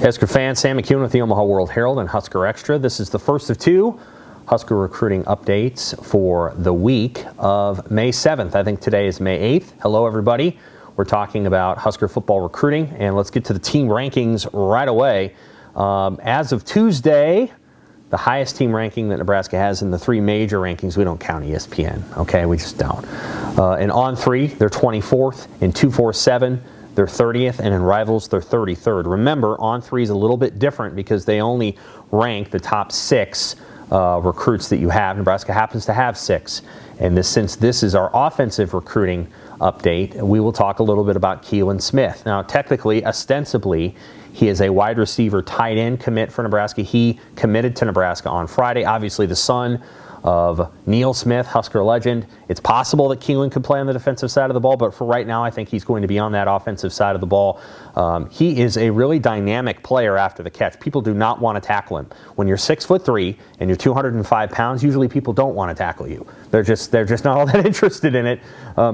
Husker fans, Sam McKewon with the Omaha World-Herald and Husker Extra. This is the first of two Husker recruiting updates for the week of May 7th. I think today is May 8th. Hello, everybody. We're talking about Husker football recruiting, and let's get to the team rankings right away. As of Tuesday, the highest team ranking that Nebraska has in the three major rankings, we don't count ESPN, okay? We just don't. In On3, they're 24th. In 247, they're 30th, and in Rivals, they're 33rd. Remember, On3 is a little bit different because they only rank the top 6 recruits that you have. Nebraska happens to have 6. And since this is our offensive recruiting update, we will talk a little bit about McKewon Smith. Now, technically, ostensibly, he is a wide receiver tight end commit for Nebraska. He committed to Nebraska on Friday. Obviously, the son of Neil Smith, Husker legend. It's possible that McKewon could play on the defensive side of the ball, but for right now, I think he's going to be on that offensive side of the ball. He is a really dynamic player after the catch. People do not want to tackle him. When you're 6'3" and you're 205 pounds, usually people don't want to tackle you. They're just not all that interested in it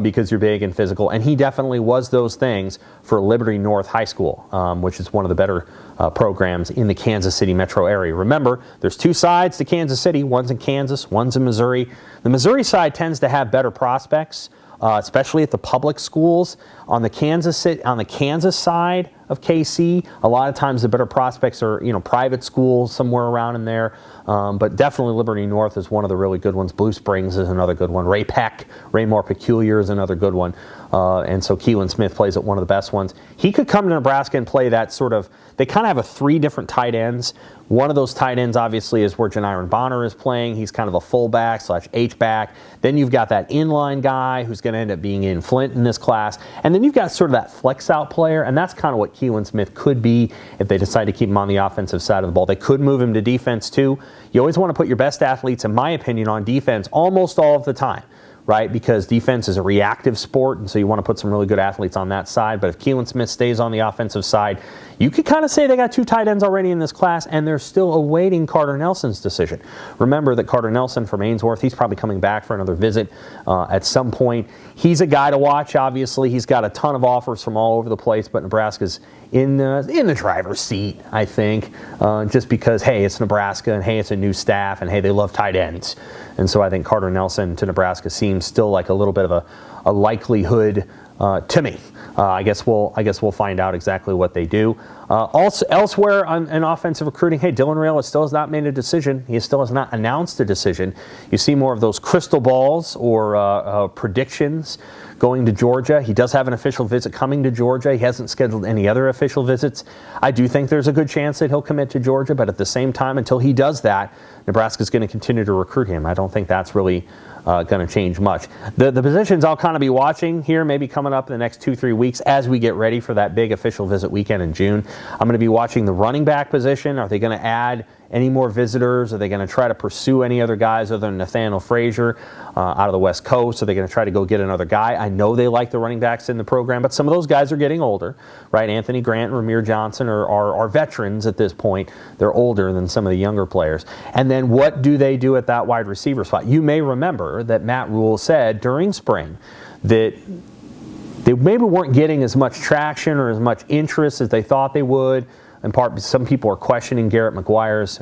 because you're big and physical. And he definitely was those things for Liberty North High School, which is one of the better programs in the Kansas City metro area. Remember, there's two sides to Kansas City. One's in Kansas, one's in Missouri. The Missouri side tends to have better prospects, especially at the public schools. On the Kansas side of KC, a lot of times the better prospects are, private schools somewhere around in there. But definitely Liberty North is one of the really good ones. Blue Springs is another good one. Raymore Peculiar is another good one. And so McKewon Smith plays at one of the best ones. He could come to Nebraska and play that sort of, they kind of have 3 different tight ends. One of those tight ends, obviously, is where Janiron Bonner is playing. He's kind of a fullback / H-back. Then you've got that inline guy who's going to end up being in Flint in this class. And then you've got sort of that flex-out player, and that's kind of what McKewon Smith could be if they decide to keep him on the offensive side of the ball. They could move him to defense, too. You always want to put your best athletes, in my opinion, on defense almost all of the time, right? Because defense is a reactive sport, and so you want to put some really good athletes on that side. But if McKewon Smith stays on the offensive side, you could kind of say they got 2 tight ends already in this class, and they're still awaiting Carter Nelson's decision. Remember that Carter Nelson from Ainsworth, he's probably coming back for another visit at some point. He's a guy to watch, obviously. He's got a ton of offers from all over the place, but Nebraska's in the driver's seat, I think, just because, hey, it's Nebraska, and hey, it's a new staff, and hey, they love tight ends. And so I think Carter Nelson to Nebraska seems still like a little bit of a likelihood to me. I guess we'll find out exactly what they do. Also, elsewhere in offensive recruiting, hey, Dylan Rail still has not made a decision. He still has not announced a decision. You see more of those crystal balls or predictions going to Georgia. He does have an official visit coming to Georgia. He hasn't scheduled any other official visits. I do think there's a good chance that he'll commit to Georgia, but at the same time, until he does that, Nebraska's going to continue to recruit him. I don't think that's really going to change much. The positions I'll kind of be watching here, maybe coming up in the next 2-3 weeks as we get ready for that big official visit weekend in June. I'm going to be watching the running back position. Are they going to add any more visitors? Are they going to try to pursue any other guys other than Nathaniel Frazier out of the West Coast? Are they going to try to go get another guy? I know they like the running backs in the program, but some of those guys are getting older, right? Anthony Grant and Ramir Johnson are veterans at this point. They're older than some of the younger players. And then what do they do at that wide receiver spot? You may remember that Matt Rule said during spring that they maybe weren't getting as much traction or as much interest as they thought they would. In part, some people are questioning Garrett McGuire's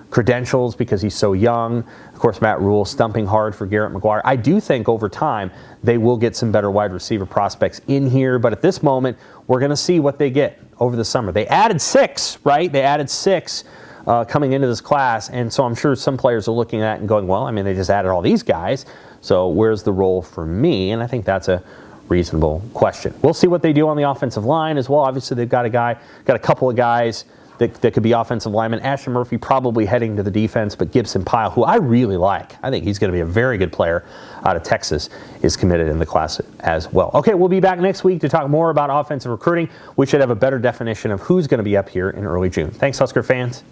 credentials because he's so young. Of course, Matt Rule stumping hard for Garrett McGuire. I do think over time they will get some better wide receiver prospects in here, but at this moment, we're going to see what they get over the summer. They added 6, right? They added 6 coming into this class, and so I'm sure some players are looking at it and going, well, I mean, they just added all these guys, so where's the role for me? And I think that's a reasonable question. We'll see what they do on the offensive line as well. Obviously, they've got a couple of guys that could be offensive linemen. Ashton Murphy probably heading to the defense, but Gibson Pyle, who I really like, I think he's going to be a very good player out of Texas, is committed in the class as well. Okay, we'll be back next week to talk more about offensive recruiting. We should have a better definition of who's going to be up here in early June. Thanks, Husker fans.